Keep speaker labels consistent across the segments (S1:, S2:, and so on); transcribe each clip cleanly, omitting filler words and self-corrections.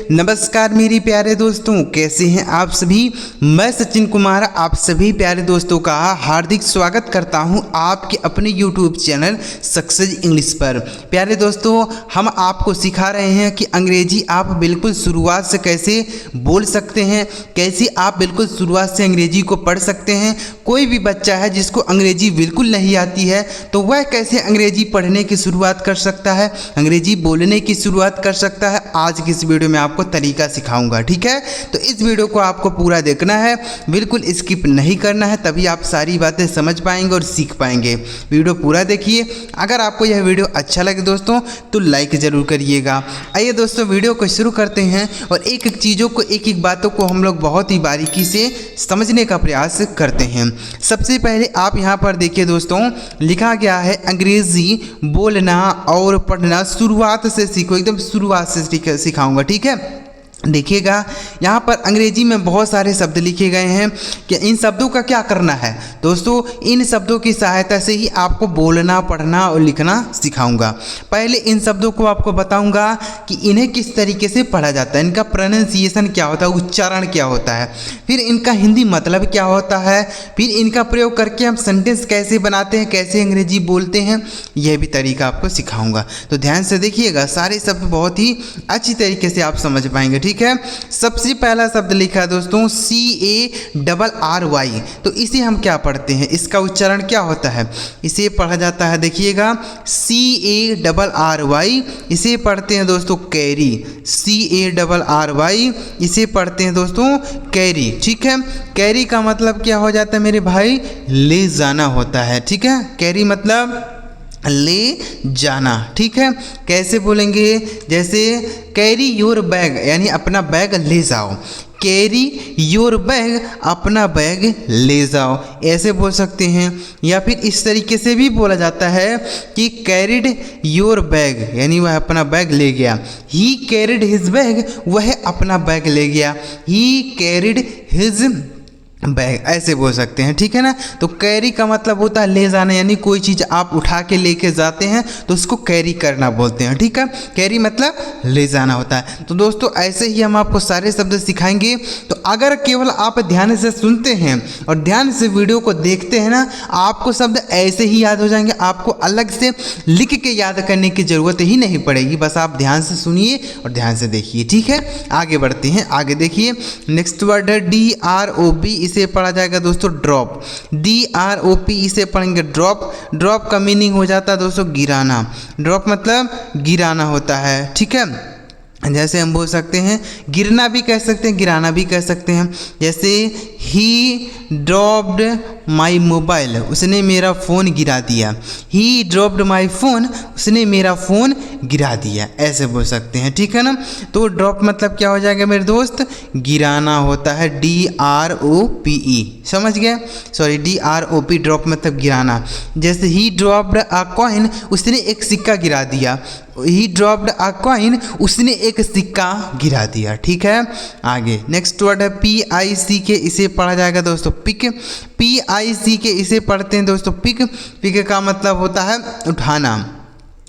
S1: नमस्कार मेरे प्यारे दोस्तों, कैसे हैं आप सभी। मैं सचिन कुमार आप सभी प्यारे दोस्तों का हार्दिक स्वागत करता हूं आपके अपने YouTube चैनल सक्सेस इंग्लिश पर। प्यारे दोस्तों, हम आपको सिखा रहे हैं कि अंग्रेजी आप बिल्कुल शुरुआत से कैसे बोल सकते हैं, कैसे आप बिल्कुल शुरुआत से अंग्रेजी को पढ़ सकते हैं। कोई भी बच्चा है जिसको अंग्रेजी बिल्कुल नहीं आती है तो वह कैसे अंग्रेजी पढ़ने की शुरुआत कर सकता है, अंग्रेजी बोलने की शुरुआत कर सकता है। आज की इस वीडियो में आपको तरीका सिखाऊंगा, ठीक है। तो इस वीडियो को आपको पूरा देखना है, बिल्कुल स्किप नहीं करना है, तभी आप सारी बातें समझ पाएंगे और सीख पाएंगे। वीडियो पूरा देखिए। अगर आपको यह वीडियो अच्छा लगे दोस्तों तो लाइक ज़रूर करिएगा। आइए दोस्तों, वीडियो को शुरू करते हैं और एक एक चीज़ों को, एक एक बातों को हम लोग बहुत ही बारीकी से समझने का प्रयास करते हैं। सबसे पहले आप यहाँ पर देखिए दोस्तों, लिखा गया है अंग्रेज़ी बोलना और पढ़ना शुरुआत से सीखो। एकदम शुरुआत से सिखाऊंगा, ठीक है। देखिएगा, यहाँ पर अंग्रेजी में बहुत सारे शब्द लिखे गए हैं कि इन शब्दों का क्या करना है दोस्तों। इन शब्दों की सहायता से ही आपको बोलना, पढ़ना और लिखना सिखाऊंगा। पहले इन शब्दों को आपको बताऊंगा कि इन्हें किस तरीके से पढ़ा जाता है, इनका प्रोनाउंसिएशन क्या होता है, उच्चारण क्या होता है, फिर इनका हिंदी मतलब क्या होता है, फिर इनका प्रयोग करके हम सेंटेंस कैसे बनाते हैं, कैसे अंग्रेजी बोलते हैं, यह भी तरीका आपको सिखाऊंगा। तो ध्यान से देखिएगा, सारे शब्द बहुत ही अच्छी तरीके से आप समझ पाएंगे, ठीक है। सबसे पहला शब्द लिखा है दोस्तों CARRY। तो इसे हम क्या पढ़ते हैं, इसका उच्चारण क्या होता है, इसे पढ़ा जाता है, देखिएगा CARRY। इसे पढ़ते हैं दोस्तों कैरी, CARRY। इसे पढ़ते हैं दोस्तों कैरी, ठीक है। कैरी का मतलब क्या हो जाता है मेरे भाई, ले जाना होता है, ठीक है। कैरी मतलब ले जाना, ठीक है। कैसे बोलेंगे, जैसे कैरी योर बैग, यानी अपना बैग ले जाओ। कैरी योर बैग, अपना बैग ले जाओ, ऐसे बोल सकते हैं। या फिर इस तरीके से भी बोला जाता है कि कैरिड योर बैग, यानी वह अपना बैग ले गया। ही कैरिड हिज बैग, वह अपना बैग ले गया। ही कैरिड हिज बैग, ऐसे बोल सकते हैं, ठीक है ना। तो कैरी का मतलब होता है ले जाना, यानी कोई चीज़ आप उठा के लेके जाते हैं तो उसको कैरी करना बोलते हैं, ठीक है। कैरी मतलब ले जाना होता है। तो दोस्तों ऐसे ही हम आपको सारे शब्द सिखाएंगे। तो अगर केवल आप ध्यान से सुनते हैं और ध्यान से वीडियो को देखते हैं ना, आपको शब्द ऐसे ही याद हो जाएंगे, आपको अलग से लिख के याद करने की ज़रूरत ही नहीं पड़ेगी। बस आप ध्यान से सुनिए और ध्यान से देखिए, ठीक है। आगे बढ़ते हैं, आगे देखिए। नेक्स्ट वर्ड है DROP। इसे पढ़ा जाएगा दोस्तों ड्रॉप, DROP। इसे पढ़ेंगे ड्रॉप। ड्रॉप का मीनिंग हो जाता है दोस्तों गिराना। ड्रॉप मतलब गिराना होता है, ठीक है। जैसे हम बोल सकते हैं गिरना भी कह सकते हैं, गिराना भी कह सकते हैं। जैसे ही ड्रॉप्ड माई मोबाइल, उसने मेरा फ़ोन गिरा दिया। ही ड्रॉप्ड माई फ़ोन, उसने मेरा फ़ोन गिरा दिया, ऐसे बोल सकते हैं, ठीक है ना। तो ड्रॉप मतलब क्या हो जाएगा मेरे दोस्त, गिराना होता है, DROPE, समझ गए। सॉरी, DROP, ड्रॉप मतलब गिराना। जैसे ही ड्रॉप्ड अ कॉइन, उसने एक सिक्का गिरा दिया। ही ड्रॉप्ड अ कॉइन, उसने एक सिक्का गिरा दिया, ठीक है। आगे नेक्स्ट वर्ड है PICK। इसे पढ़ा जाएगा दोस्तों पिक, PICK। इसे पढ़ते हैं दोस्तों पिक। पिक का मतलब होता है उठाना।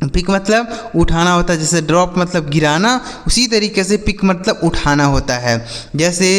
S1: पिक मतलब उठाना होता है। जैसे ड्रॉप मतलब गिराना, उसी तरीके से पिक मतलब उठाना होता है। जैसे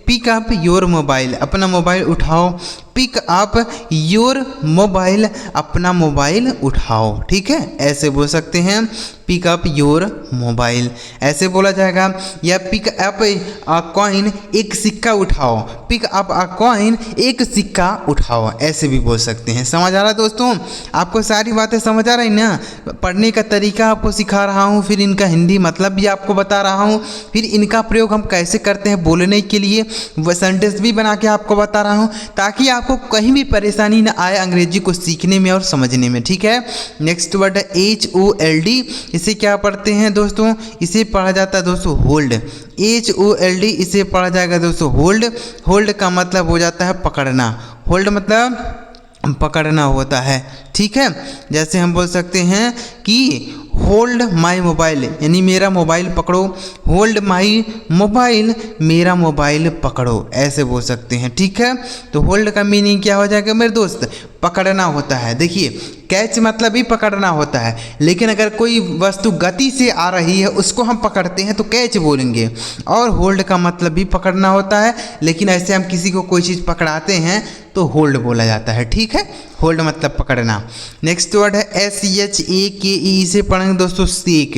S1: पिक अप योर मोबाइल, अपना मोबाइल उठाओ। पिक अप योर मोबाइल, अपना मोबाइल उठाओ, ठीक है। ऐसे बोल सकते हैं पिक अप योर मोबाइल, ऐसे बोला जाएगा। या पिक अप अ कॉइन, एक सिक्का उठाओ। पिक अप अ कॉइन, एक सिक्का उठाओ, ऐसे भी बोल सकते हैं। समझ आ रहा है दोस्तों, आपको सारी बातें समझ आ रही ना। पढ़ने का तरीका आपको सिखा रहा हूँ, फिर इनका हिंदी मतलब भी आपको बता रहा हूँ, फिर इनका प्रयोग हम कैसे करते हैं बोलने के लिए, वह सेंटेंस भी बना के आपको बता रहा हूँ, ताकि आपको कहीं भी परेशानी ना आए अंग्रेजी को सीखने में और समझने में, ठीक है। नेक्स्ट वर्ड है HOLD। इसे क्या पढ़ते हैं दोस्तों, इसे पढ़ा जाता है दोस्तों होल्ड, HOLD। इसे पढ़ा जाएगा दोस्तों होल्ड। होल्ड का मतलब हो जाता है पकड़ना। होल्ड मतलब पकड़ना होता है, ठीक है। जैसे हम बोल सकते हैं कि होल्ड माई मोबाइल यानी मेरा मोबाइल पकड़ो, होल्ड माई मोबाइल मेरा मोबाइल पकड़ो, ऐसे बोल सकते हैं। ठीक है, तो होल्ड का मीनिंग क्या हो जाएगा मेरे दोस्त, पकड़ना होता है। देखिए कैच मतलब भी पकड़ना होता है, लेकिन अगर कोई वस्तु गति से आ रही है उसको हम पकड़ते हैं तो कैच बोलेंगे। और होल्ड का मतलब भी पकड़ना होता है, लेकिन ऐसे हम किसी को कोई चीज़ पकड़ाते हैं तो होल्ड बोला जाता है। ठीक है, होल्ड मतलब पकड़ना। नेक्स्ट वर्ड है SHAKE, इसे पढ़ेंगे दोस्तों शेक।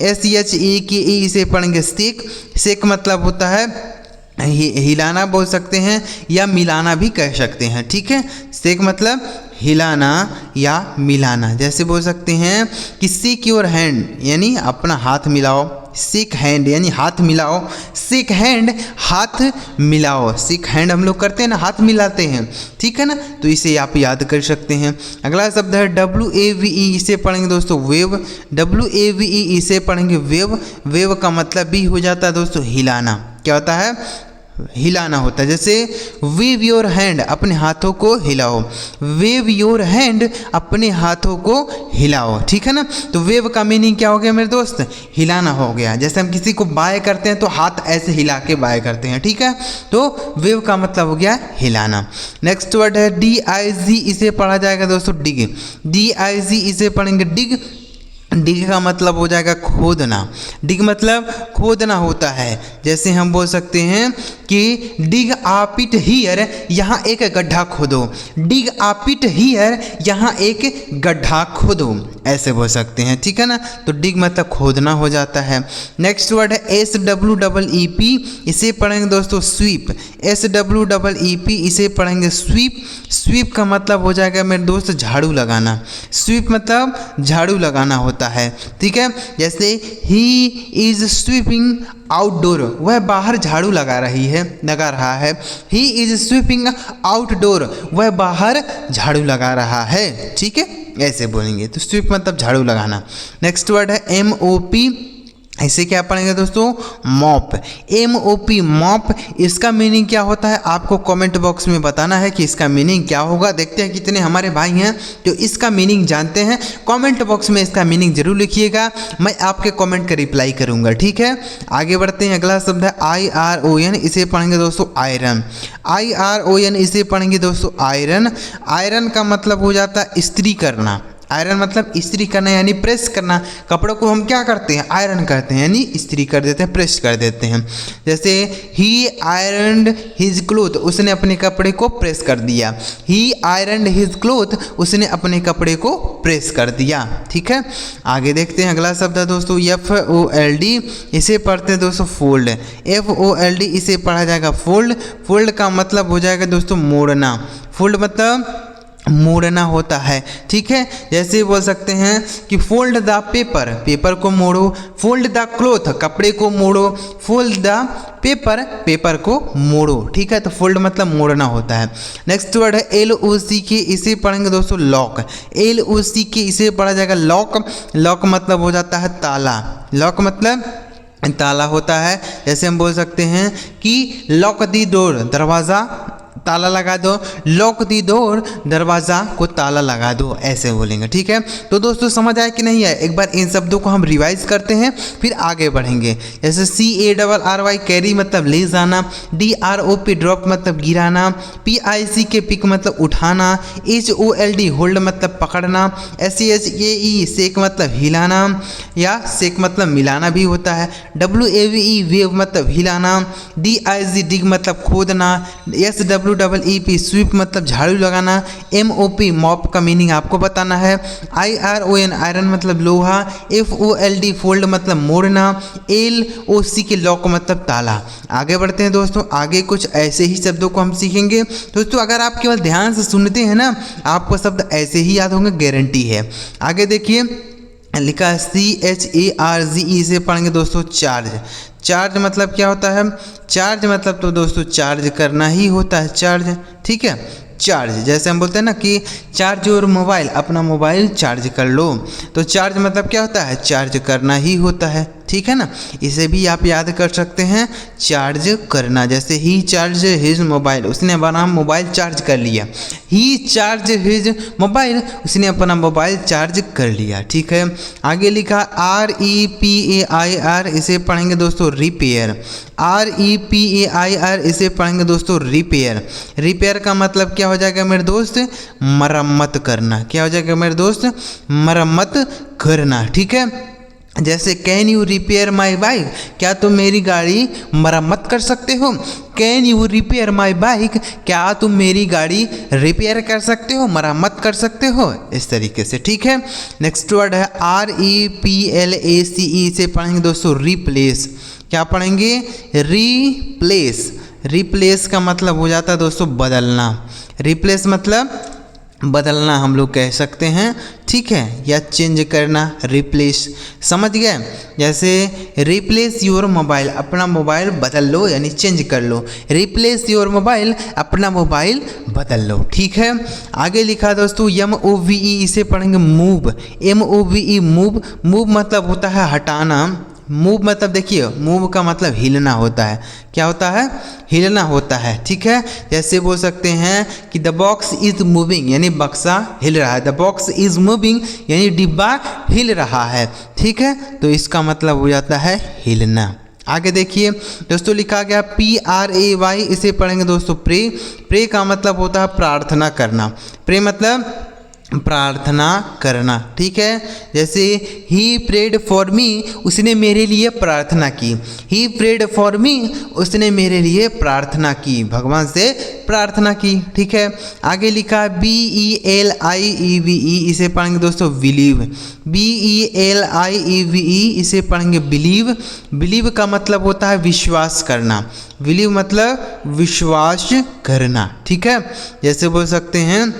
S1: SHAKE इसे पढ़ेंगे शेक। शेक मतलब होता है हिलाना बोल सकते हैं या मिलाना भी कह सकते हैं। ठीक है, शेक मतलब हिलाना या मिलाना। जैसे बोल सकते हैं कि शेक योर हैंड यानी अपना हाथ मिलाओ, शेक हैंड यानी हाथ मिलाओ, शेक हैंड हाथ मिलाओ। शेक हैंड हम लोग करते हैं ना, हाथ मिलाते हैं। ठीक है ना, तो इसे आप याद कर सकते हैं। अगला शब्द है WAVE, इसे पढ़ेंगे दोस्तों वेव। WAVE इसे पढ़ेंगे वेव। वेव का मतलब भी हो जाता है दोस्तों हिलाना। क्या होता है, हिलाना होता है। जैसे वेव योर हैंड अपने हाथों को हिलाओ, वेव योर हैंड अपने हाथों को हिलाओ। ठीक है ना, तो वेव का मीनिंग क्या हो गया मेरे दोस्त, हिलाना हो गया। जैसे हम किसी को बाय करते हैं तो हाथ ऐसे हिला के बाय करते हैं। ठीक है, तो वेव का मतलब हो गया हिलाना। नेक्स्ट वर्ड है DIG, इसे पढ़ा जाएगा दोस्तों डिग। DIG इसे पढ़ेंगे डिग। डिग का मतलब हो जाएगा खोदना। डिग मतलब खोदना होता है। जैसे हम बोल सकते हैं कि डिग आ पिट हियर, यहाँ एक गड्ढा खोदो। डिग आ पिट हियर, यहाँ एक गड्ढा खोदो, ऐसे बोल सकते हैं। ठीक है ना, तो डिग मतलब खोदना हो जाता है। नेक्स्ट वर्ड है SWEEP, इसे पढ़ेंगे दोस्तों स्वीप। SWEEP इसे पढ़ेंगे स्वीप। स्वीप का मतलब हो जाएगा मेरे दोस्त झाड़ू लगाना। स्वीप मतलब झाड़ू लगाना होता है। ठीक है, जैसे ही इज स्वीपिंग आउटडोर, वह बाहर झाड़ू लगा रहा है। ही इज स्वीपिंग आउटडोर, वह बाहर झाड़ू लगा रहा है। ठीक है, ऐसे बोलेंगे। तो स्वीप मतलब झाड़ू लगाना। नेक्स्ट वर्ड है MOP, इसे क्या पढ़ेंगे दोस्तों मॉप। MOP मॉप, इसका मीनिंग क्या होता है आपको कमेंट बॉक्स में बताना है कि इसका मीनिंग क्या होगा। देखते हैं कितने हमारे भाई हैं जो इसका मीनिंग जानते हैं। कमेंट बॉक्स में इसका मीनिंग जरूर लिखिएगा, मैं आपके कमेंट का रिप्लाई करूंगा। ठीक है, आगे बढ़ते हैं। अगला शब्द है IRON, इसे पढ़ेंगे दोस्तों आयरन। IRON इसे पढ़ेंगे दोस्तों आयरन। आयरन का मतलब हो जाता है इस्त्री करना। आयरन मतलब इस्त्री करना यानी प्रेस करना। कपड़ों को हम क्या करते हैं, आयरन करते हैं यानी इस्त्री कर देते हैं, प्रेस कर देते हैं। जैसे ही आयरनड हिज क्लोथ, उसने अपने कपड़े को प्रेस कर दिया। ही आयरनड हिज क्लोथ, उसने अपने कपड़े को प्रेस कर दिया। ठीक है, आगे देखते हैं। अगला शब्द है दोस्तों FOLD, इसे पढ़ते हैं दोस्तों फोल्ड। FOLD इसे पढ़ा जाएगा फोल्ड। फोल्ड का मतलब हो जाएगा दोस्तों मोड़ना। फोल्ड मतलब मोड़ना होता है। ठीक है, जैसे बोल सकते हैं कि फोल्ड द पेपर, पेपर को मोड़ो। फोल्ड द क्लॉथ, कपड़े को मोड़ो। फोल्ड द पेपर, पेपर को मोड़ो। ठीक है, तो फोल्ड मतलब मोड़ना होता है। नेक्स्ट वर्ड है LOCK, इसे पढ़ेंगे दोस्तों लॉक। LOCK इसे पढ़ा जाएगा लॉक। लॉक मतलब हो जाता है ताला। लॉक मतलब ताला होता है। जैसे हम बोल सकते हैं कि लॉक दी डोर, दरवाज़ा ताला लगा दो। लॉक दी डोर, दरवाज़ा को ताला लगा दो, ऐसे बोलेंगे। ठीक है, तो दोस्तों समझ आया कि नहीं आया, एक बार इन शब्दों को हम रिवाइज करते हैं फिर आगे बढ़ेंगे। जैसे CARRY कैरी मतलब ले जाना। DROP ड्रॉप मतलब गिराना। PICK पिक मतलब उठाना। HOLD होल्ड मतलब पकड़ना। SHAKE शेक मतलब हिलाना या शेक मतलब मिलाना भी होता है। WAVE वेव मतलब हिलाना। DIG डिग मतलब खोदना। SWEEP स्वीप मतलब झाड़ू लगाना। MOP मॉप का मीनिंग आपको बताना है। IRON आयरन मतलब लोहा। FOLD फोल्ड मतलब मोड़ना। LOCK लॉक मतलब ताला। आगे बढ़ते हैं दोस्तों, आगे कुछ ऐसे ही शब्दों को हम सीखेंगे। दोस्तों अगर आप केवल ध्यान से सुनते हैं ना, आपको शब्द ऐसे ही याद होंगे, गारंटी है। आगे देखिए लिखा है CHARGE, से पढ़ेंगे दोस्तों चार्ज। चार्ज मतलब क्या होता है, चार्ज मतलब तो दोस्तों चार्ज करना ही होता है, चार्ज। ठीक है, चार्ज। जैसे हम बोलते हैं ना कि चार्ज योर मोबाइल, अपना मोबाइल चार्ज कर लो, तो चार्ज मतलब क्या होता है, चार्ज करना ही होता है, ठीक है ना। इसे भी आप याद कर सकते हैं, चार्ज करना। जैसे ही चार्ज हिज मोबाइल, उसने अपना मोबाइल चार्ज कर लिया। ही चार्ज हिज मोबाइल, उसने अपना मोबाइल चार्ज कर लिया, ठीक है। आगे लिखा REPAIR, इसे पढ़ेंगे दोस्तों रिपेयर। REPAIR, इसे पढ़ेंगे दोस्तों रिपेयर। रिपेयर का मतलब क्या हो जाएगा मेरे दोस्त, मरम्मत करना। क्या हो जाएगा मेरे दोस्त, मरम्मत करना, ठीक है। जैसे can you repair my bike, क्या तुम मेरी गाड़ी मरम्मत कर सकते हो। Can you repair my bike, क्या तुम मेरी गाड़ी रिपेयर कर सकते हो, मरम्मत कर सकते हो, इस तरीके से, ठीक है। नेक्स्ट वर्ड है REPLACE, इसे पढ़ेंगे दोस्तों रिप्लेस। क्या पढ़ेंगे, रिप्लेस। रिप्लेस का मतलब हो जाता है दोस्तों बदलना। रिप्लेस मतलब बदलना हम लोग कह सकते हैं, ठीक है, या चेंज करना, रिप्लेस, समझ गए। जैसे रिप्लेस योर मोबाइल, अपना मोबाइल बदल लो यानी चेंज कर लो। रिप्लेस योर मोबाइल, अपना मोबाइल बदल लो, ठीक है। आगे लिखा दोस्तों MOVE, इसे पढ़ेंगे मूव। MOVE move. मूव मतलब होता है हटाना। मूव मतलब देखिए, मूव का मतलब हिलना होता है। क्या होता है, हिलना होता है, ठीक है। जैसे बोल सकते हैं कि द बॉक्स इज मूविंग, यानी बक्सा हिल रहा है। द बॉक्स इज मूविंग यानी डिब्बा हिल रहा है, ठीक है। तो इसका मतलब हो जाता है हिलना। आगे देखिए दोस्तों, लिखा गया PRAY, इसे पढ़ेंगे दोस्तों प्रे। प्रे का मतलब होता है प्रार्थना करना। प्रे मतलब प्रार्थना करना, ठीक है। जैसे ही प्रेड फॉर मी, उसने मेरे लिए प्रार्थना की। ही प्रेड फॉर मी, उसने मेरे लिए प्रार्थना की, भगवान से प्रार्थना की, ठीक है। आगे लिखा BELIEVE, इसे पढ़ेंगे दोस्तों बिलीव। BELIEVE, इसे पढ़ेंगे बिलीव। बिलीव का मतलब होता है विश्वास करना। बिलीव मतलब विश्वास करना, ठीक है। जैसे बोल सकते हैं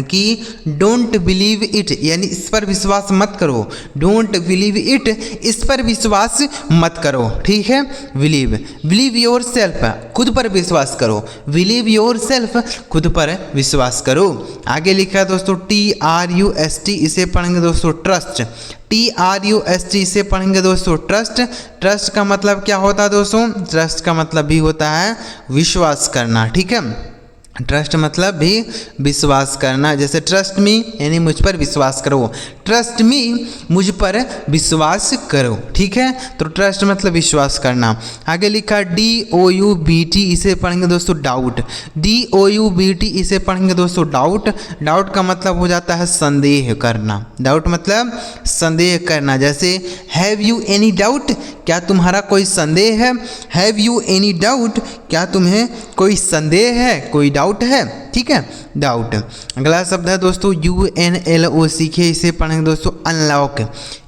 S1: कि डोंट बिलीव इट, यानी इस पर विश्वास मत करो। डोंट बिलीव इट, इस पर विश्वास मत करो, ठीक है। बिलीव, बिलीव योर सेल्फ, खुद पर विश्वास करो। बिलीव योर सेल्फ, खुद पर विश्वास करो। आगे लिखा है दोस्तों TRUST, इसे पढ़ेंगे दोस्तों ट्रस्ट। TRUST, इसे पढ़ेंगे दोस्तों ट्रस्ट। ट्रस्ट का मतलब क्या होता है दोस्तों, ट्रस्ट का मतलब भी होता है विश्वास करना, ठीक है। ट्रस्ट मतलब भी विश्वास करना। जैसे ट्रस्ट मी यानी मुझ पर विश्वास करो। ट्रस्ट मी, मुझ पर विश्वास करो, ठीक है। तो ट्रस्ट मतलब विश्वास करना। आगे लिखा DOUBT, इसे पढ़ेंगे दोस्तों डाउट। DOUBT, इसे पढ़ेंगे दोस्तों डाउट। डाउट का मतलब हो जाता है संदेह करना। डाउट मतलब संदेह करना। जैसे हैव यू एनी डाउट, क्या तुम्हारा कोई संदेह है। हैव यू एनी डाउट, क्या तुम्हें कोई संदेह है, कोई डाउट है, ठीक है, डाउट। अगला शब्द है दोस्तों UNLOCK, इसे पढ़ेंगे दोस्तों अनलॉक।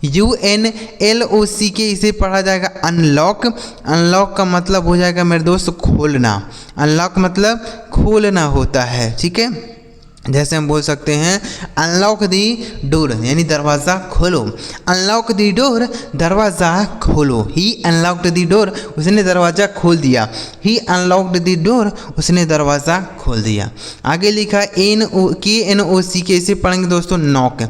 S1: UNLOCK, इसे पढ़ा जाएगा अनलॉक। अनलॉक का मतलब हो जाएगा मेरे दोस्त खोलना। अनलॉक मतलब खोलना होता है, ठीक है। जैसे हम बोल सकते हैं अनलॉक दी डोर, यानी दरवाज़ा खोलो। अनलॉक दी डोर, दरवाज़ा खोलो। ही अनलॉक्ड दी डोर, उसने दरवाज़ा खोल दिया। ही अनलॉक्ड दी डोर, उसने दरवाज़ा खोल दिया। आगे लिखा KNOCK, इसे पढ़ेंगे दोस्तों नॉक।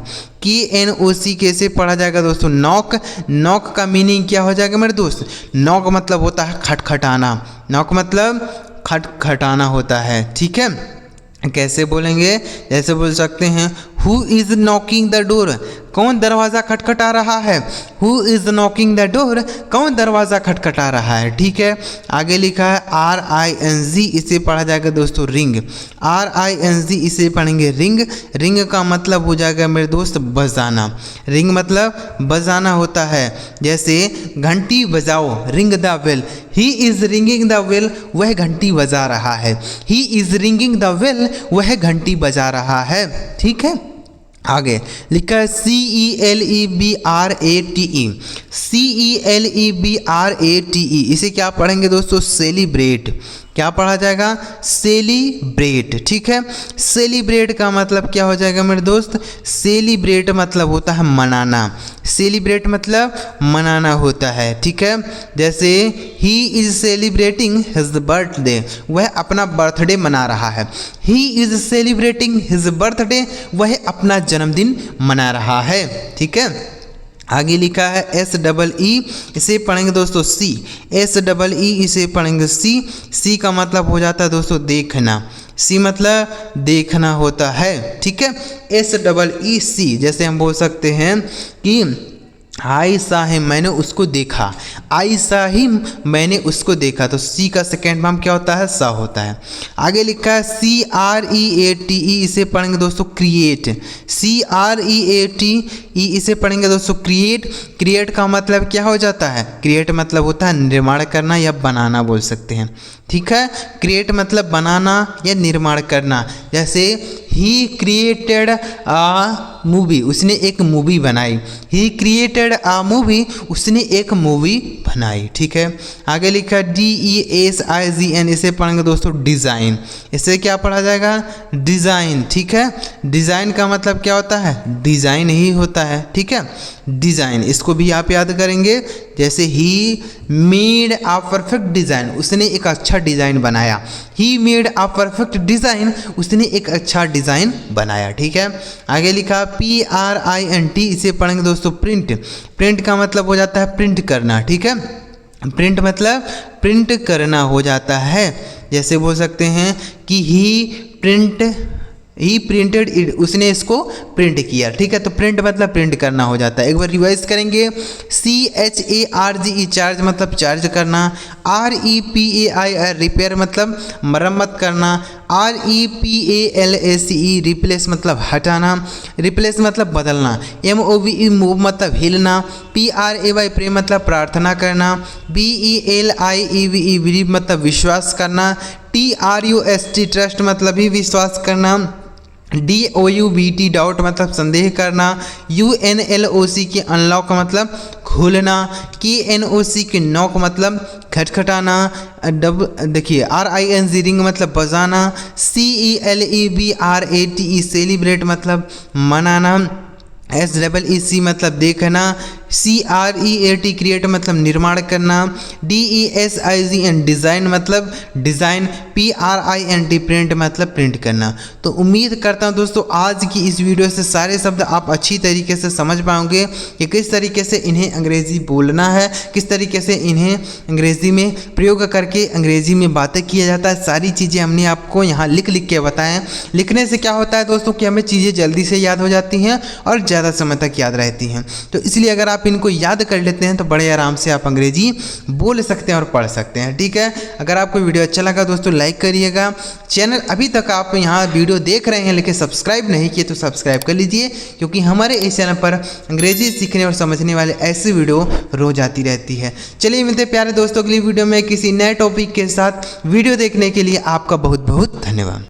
S1: KNOCK, इसे पढ़ा जाएगा दोस्तों नॉक। नॉक का मीनिंग क्या हो जाएगा मेरे दोस्त, नॉक मतलब होता है खटखटाना। नॉक मतलब खटखटाना होता है, ठीक है। कैसे बोलेंगे, जैसे बोल सकते हैं who is knocking the door, कौन दरवाज़ा खटखटा रहा है। Who is knocking the door, कौन दरवाज़ा खटखटा रहा है, ठीक है। आगे लिखा है RING, इसे पढ़ा जाएगा दोस्तों रिंग। RING, इसे पढ़ेंगे रिंग। रिंग का मतलब हो जाएगा मेरे दोस्त बजाना। रिंग मतलब बजाना होता है। जैसे घंटी बजाओ, ring the bell. He is ringing the bell, वह घंटी बजा रहा है। He is ringing the bell, वह घंटी बजा रहा है, ठीक है। आगे लिखा है CELEBRATE। CELEBRATE, इसे क्या पढ़ेंगे दोस्तों? सेलिब्रेट। क्या पढ़ा जाएगा? सेलिब्रेट। ठीक है, सेलिब्रेट का मतलब क्या हो जाएगा मेरे दोस्त? सेलिब्रेट मतलब होता है मनाना। सेलिब्रेट मतलब मनाना होता है। ठीक है, जैसे he is celebrating his birthday, वह अपना बर्थडे मना रहा है। He is celebrating his birthday, वह अपना जन्मदिन मना रहा है। ठीक है, आगे लिखा है SEE, इसे पढ़ेंगे दोस्तों सी। SEE, इसे पढ़ेंगे सी। सी का मतलब हो जाता है दोस्तों देखना। सी मतलब देखना होता है। ठीक है, SEEC, जैसे हम बोल सकते हैं कि आई सा हिम, मैंने उसको देखा। आई सा हिम, मैंने उसको देखा। तो सी का सेकेंड फॉर्म क्या होता है? सा होता है। आगे लिखा है CREATE, इसे पढ़ेंगे दोस्तों क्रिएट। CREATE, इसे पढ़ेंगे दोस्तों क्रिएट। क्रिएट का मतलब क्या हो जाता है? क्रिएट मतलब होता है निर्माण करना या बनाना बोल सकते हैं। ठीक है, क्रिएट मतलब बनाना या निर्माण करना। जैसे ही क्रिएटेड आ मूवी, उसने एक मूवी बनाई। ही क्रिएटेड आ मूवी, उसने एक मूवी बनाई। ठीक है, आगे लिखा DESIGN, इसे पढ़ेंगे दोस्तों डिज़ाइन। इसे क्या पढ़ा जाएगा? डिज़ाइन। ठीक है, डिज़ाइन का मतलब क्या होता है? डिज़ाइन ही होता है। ठीक है, डिज़ाइन, इसको भी आप याद करेंगे। जैसे he made a perfect design, उसने एक अच्छा डिज़ाइन बनाया। He made a perfect design, उसने एक अच्छा डिज़ाइन बनाया। ठीक है, आगे लिखा PRINT, इसे पढ़ेंगे दोस्तों प्रिंट। प्रिंट का मतलब हो जाता है प्रिंट करना। ठीक है, प्रिंट मतलब प्रिंट करना हो जाता है। जैसे बोल सकते हैं कि ही प्रिंटेड इट, उसने इसको प्रिंट किया। ठीक है, तो प्रिंट मतलब प्रिंट करना हो जाता है। एक बार रिवाइज करेंगे। CHARGE, चार्ज मतलब चार्ज करना। REPAIR, रिपेयर मतलब मरम्मत करना। REPLACE, रिप्लेस मतलब हटाना। रिप्लेस मतलब बदलना। MOVE, मूव मतलब हिलना। PRAY, प्रे मतलब प्रार्थना करना। BELIEVE, बिलीव मतलब विश्वास करना। TRUST, ट्रस्ट मतलब भी विश्वास करना। DOUBT, डाउट मतलब संदेह करना। UNLOC के अनलॉक मतलब खोलना। KNOC के नॉक मतलब खटखटाना। देखिए RING, रिंग मतलब बजाना। CELEBRATE, सेलिब्रेट मतलब मनाना। SEEC मतलब देखना। CREAT, क्रिएट मतलब निर्माण करना। DESIGN, डिज़ाइन मतलब डिज़ाइन। PRINT, प्रिंट मतलब प्रिंट करना। तो उम्मीद करता हूँ दोस्तों आज की इस वीडियो से सारे शब्द आप अच्छी तरीके से समझ पाओगे कि किस तरीके से इन्हें अंग्रेज़ी बोलना है, किस तरीके से इन्हें अंग्रेज़ी में प्रयोग करके अंग्रेज़ी में बातें किया जाता है। सारी चीज़ें हमने आपको यहाँ लिख के बताएं। लिखने से क्या होता है दोस्तों कि हमें चीज़ें जल्दी से याद हो जाती हैं और ज़्यादा समय तक याद रहती हैं। तो इसलिए अगर आप इनको याद कर लेते हैं तो बड़े आराम से आप अंग्रेजी बोल सकते हैं और पढ़ सकते हैं। ठीक है, अगर आपको वीडियो अच्छा लगा दोस्तों लाइक करिएगा। चैनल अभी तक आप यहाँ वीडियो देख रहे हैं लेकिन सब्सक्राइब नहीं किए तो सब्सक्राइब कर लीजिए, क्योंकि हमारे इस चैनल पर अंग्रेजी सीखने और समझने वाले ऐसी वीडियो रोज आती रहती है। चलिए मिलते हैं प्यारे दोस्तों अगली वीडियो में किसी नए टॉपिक के साथ। वीडियो देखने के लिए आपका बहुत बहुत धन्यवाद।